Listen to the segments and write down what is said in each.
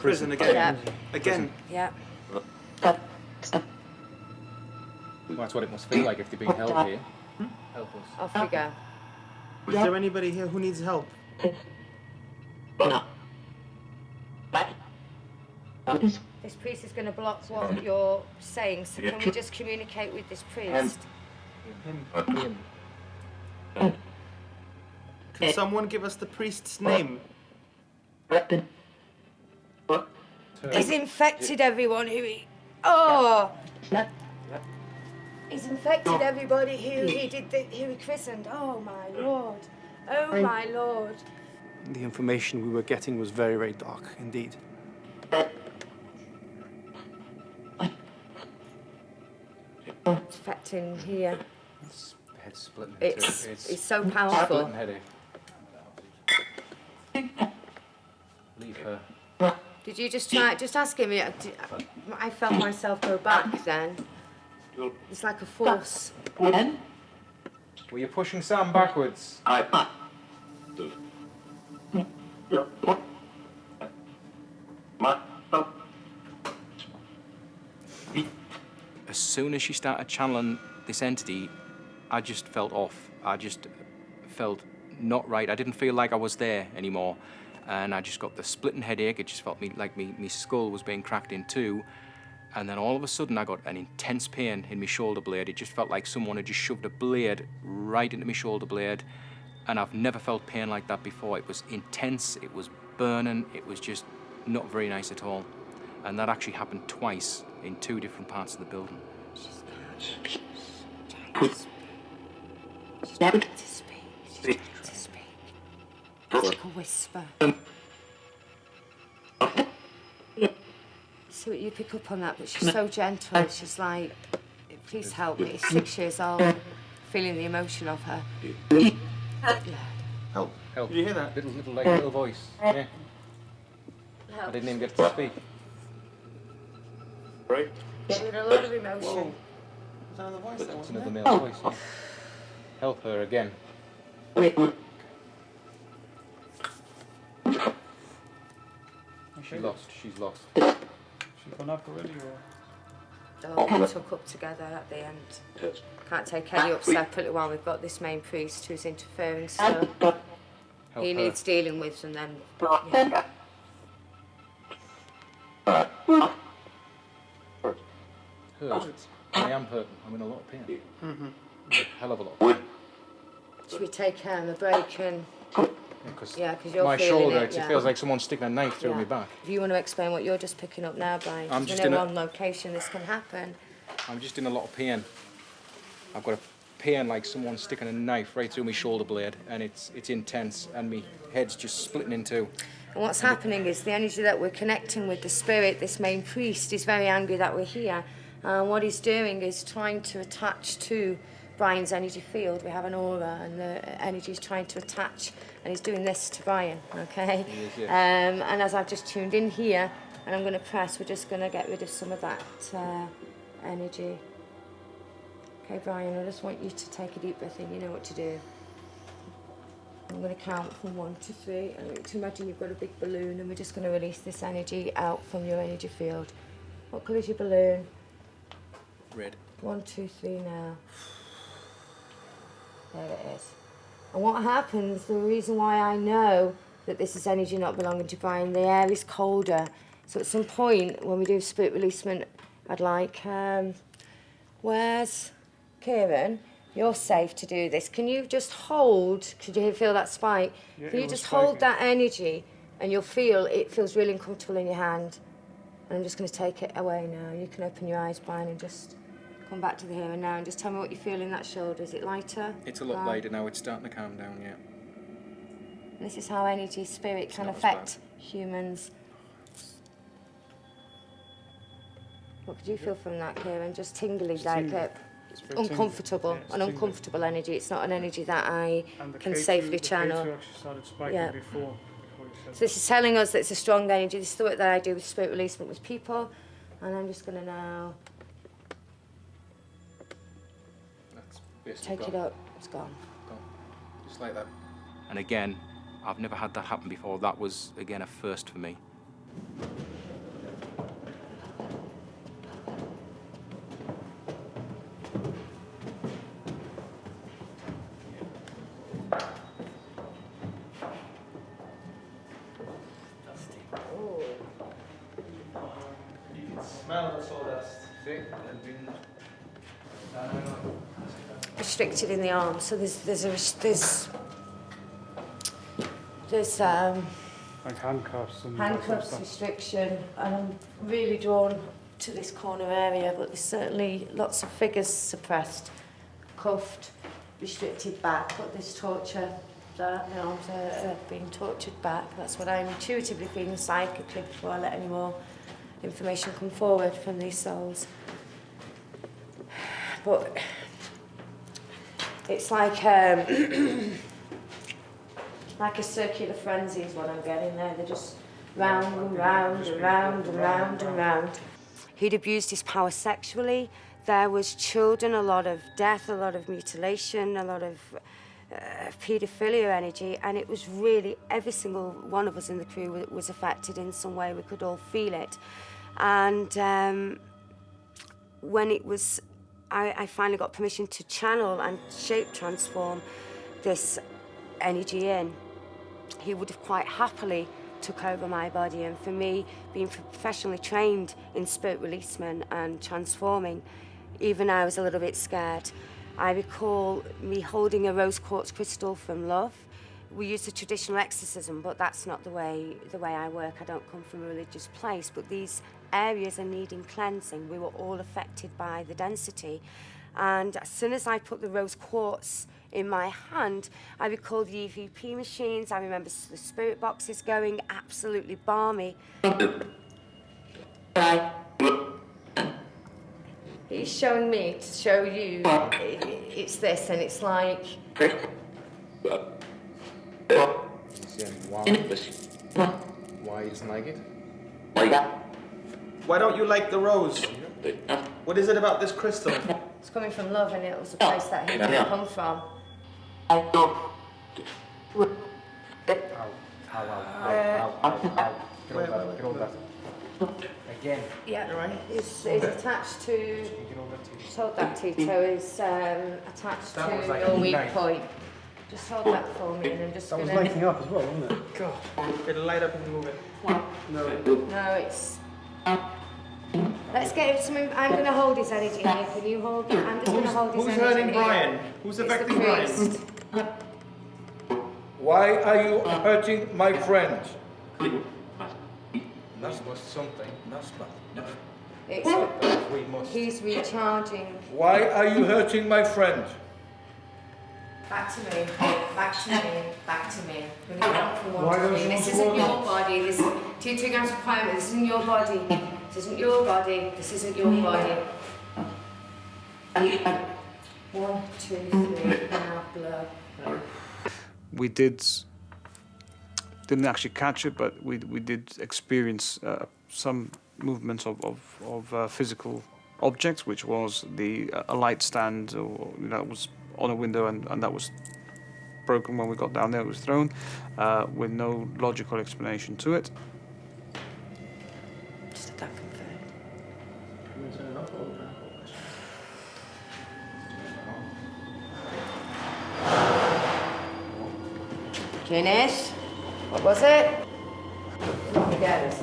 prison again. Yeah. Again. Yeah. Well, that's what it must feel like if they're being held here. Help us. Off we go. Is there anybody here who needs help? This priest is going to block what you're saying, so can we just communicate with this priest? Him. Can someone give us the priest's name? He's infected everyone who he... Oh! He's infected everybody who he christened. Oh, my Lord. Oh, my Lord. The information we were getting was very, very dark indeed. It's affecting here. His head's splitting. It's so powerful. Splitting headache. Leave her. Did you just ask him? I felt myself go back then. It's like a force. Were you pushing Sam backwards? As soon as she started channeling this entity, I just felt off. I just felt not right. I didn't feel like I was there anymore. And I just got the splitting headache. It just felt like my skull was being cracked in two. And then all of a sudden I got an intense pain in my shoulder blade. It just felt like someone had just shoved a blade right into my shoulder blade. And I've never felt pain like that before. It was intense, it was burning, it was just not very nice at all. And that actually happened twice in two different parts of the building. She's trying to speak. It's like a whisper. See what you pick up on that, but she's so gentle. She's like, please help me. 6 years old, feeling the emotion of her. Yeah. Help. Help. Did you hear that? Little voice. Yeah. I didn't even get to speak. Right. With a lot of emotion. Whoa. Is that another voice? That It's wasn't another there? male voice. Yeah. Help her again. She's lost. She's gone up already, or? All took up together at the end. Can't take any up separately while we've got this main priest who's interfering, so Help he her. needs dealing with, and then, yeah. Hurt. I am hurting. I'm in a lot of pain. Hell of a lot of pain. Should we take a break and... Because Yeah, 'cause you're my feeling shoulder, it, it yeah. feels like someone's sticking a knife through Yeah. my back. If you want to explain what you're just picking up now, Brian, I'm 'cause just we in know a- on location this can happen. I'm just in a lot of pain. I've got a pain like someone's sticking a knife right through my shoulder blade, and it's intense, and my head's just splitting in two. And what's happening is the energy that we're connecting with, the spirit, this main priest, is very angry that we're here. And what he's doing is trying to attach to Brian's energy field. We have an aura, and the energy is trying to attach, and he's doing this to Brian, okay? He is, yes. And as I've just tuned in here, and I'm going to press, we're just going to get rid of some of that energy. Okay, Brian, I just want you to take a deep breath in. You know what to do. I'm going to count from 1 to 3. I want you to imagine you've got a big balloon, and we're just going to release this energy out from your energy field. What colour is your balloon? Red. 1, 2, 3 now. There it is. And what happens, the reason why I know that this is energy not belonging to Brian, the air is colder. So at some point, when we do spirit releasement, I'd like, where's Kieran? You're safe to do this. Can you just hold, could you feel that spike? Yeah, Can it you was just hold spiking. that energy, and you'll feel, it feels really uncomfortable in your hand. And I'm just going to take it away now. You can open your eyes, Brian, and just come back to the here and now, and just tell me what you feel in that shoulder. Is it lighter? It's a lot Calm? lighter now. It's starting to calm down, yeah. This is how energy, spirit can not as affect humans. What could you feel from that, Kieran? Just tingly, like tingly. it, very tingly. uncomfortable, Yeah, it's an tingly. uncomfortable energy. It's not an energy that I And the can K2 safely the channel. K2 actually started spiking Yeah. before you said So this is telling us that it's a strong energy. This is the work that I do with spirit releasement with people. And I'm just going to now That's basically take it gone. up. It's gone. Gone. Just like that. And again, I've never had that happen before. That was, again, a first for me. restricted in the arm. So there's Like handcuffs and handcuffs, stuff. restriction, and I'm really drawn to this corner area, but there's certainly lots of figures suppressed, cuffed, restricted back, but there's torture. The arms are being tortured back. That's what I'm intuitively feeling psychically before I let any more information come forward from these souls. But it's like like a circular frenzy is what I'm getting there. They're just round and round and round and round and round. He'd abused his power sexually. There was children, a lot of death, a lot of mutilation, a lot of paedophilia energy, and it was really every single one of us in the crew was affected in some way. We could all feel it. And when it was, I finally got permission to channel and shape transform this energy in, he would have quite happily took over my body. And for me, being professionally trained in spirit releasement and transforming, even I was a little bit scared. I recall me holding a rose quartz crystal from Love. We use the traditional exorcism, but that's not the way I work. I don't come from a religious place, but these areas are needing cleansing. We were all affected by the density. And as soon as I put the rose quartz in my hand, I recall the EVP machines. I remember the spirit boxes going absolutely balmy. He's showing me to show you it's this, and it's like... Why he doesn't like it? Why don't you like the rose? What is it about this crystal? It's coming from Love, and it was a place that he didn't come from. Again. Yeah, right. it's attached to... Just hold that, Tito. It's attached to your weak point. Just hold that for me, and I'm just That was gonna... lighting up as well, wasn't it? God, it'll light up and move it. No, it's... Let's get him some... I'm going to hold his energy here. Can you hold it? I'm just going to hold his Who's energy hurting here. Brian? Who's It's the affecting Brian? priest. Why are you hurting my friend? That was something. It's, he's recharging. Why are you hurting my friend? Back to me, back to me, back to me. When you come from one to me, this isn't your body. This 2 grams of primer. This isn't your body. This isn't your body. This isn't your body. 1, 2, 3. Now blow. We didn't actually catch it, but we did experience some movements of physical objects, which was a light stand that was on a window, and that was broken when we got down there. It was thrown with no logical explanation to it. Just had that confirmed. Finish. What was it? Let me get this.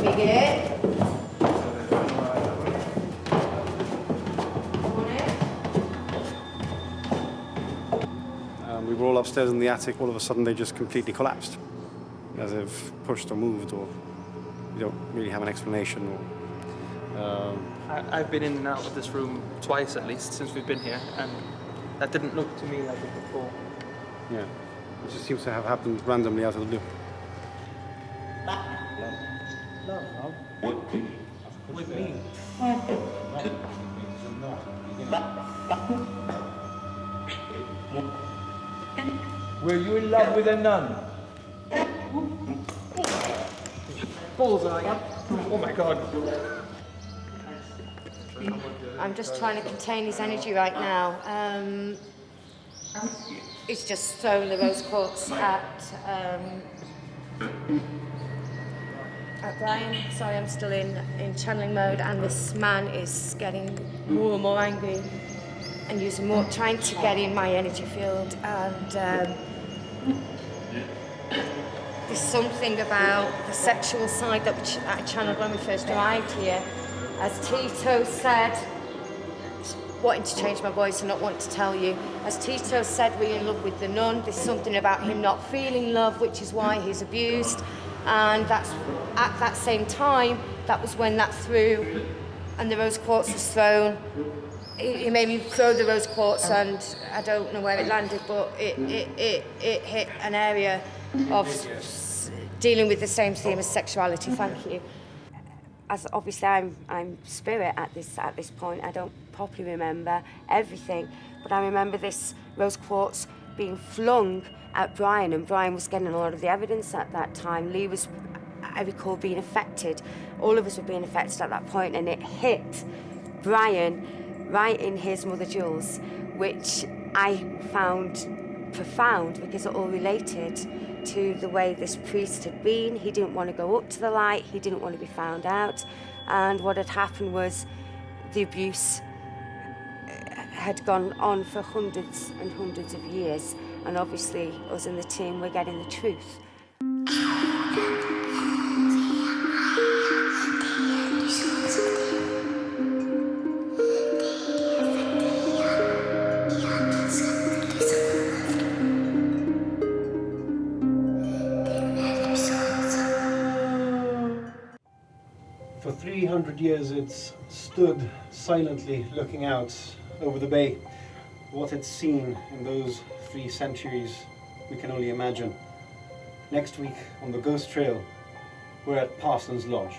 Big it. We were all upstairs in the attic. All of a sudden, they just completely collapsed, as if pushed or moved, or you don't really have an explanation. Or I've been in and out of this room twice at least since we've been here, and that didn't look to me like it before. yeah, it just seems to have happened randomly out of the blue. With me. Were you in love with a nun? Bullseye. Oh my God. I'm just trying to contain his energy right now. He's just thrown the rose quartz at Brian. Sorry, I'm still in channeling mode, and this man is getting more and more angry and using more, trying to get in my energy field. And there's something about the sexual side that I channeled when we first arrived here. As Tito said, wanting to change my voice and not want to tell you, as Tito said, we're in love with the nun. There's something about him not feeling love, which is why he's abused. And that's at that same time, that was when that threw and the rose quartz was thrown. He made me throw the rose quartz, and I don't know where it landed, but it hit an area of dealing with the same theme as sexuality. Thank you. As obviously I'm spirit at this point. I don't properly remember everything, but I remember this rose quartz being flung at Brian, and Brian was getting a lot of the evidence at that time. Lee was, I recall, being affected. All of us were being affected at that point, and it hit Brian right in his mother jewels, which I found profound because it all related to the way this priest had been. He didn't want to go up to the light, he didn't want to be found out, and what had happened was the abuse had gone on for hundreds and hundreds of years, and obviously us in the team were getting the truth. For 300 years it's stood silently looking out over the bay. What it's seen in those 3 centuries we can only imagine. Next week on the Ghost Trail we're at Parsons Lodge.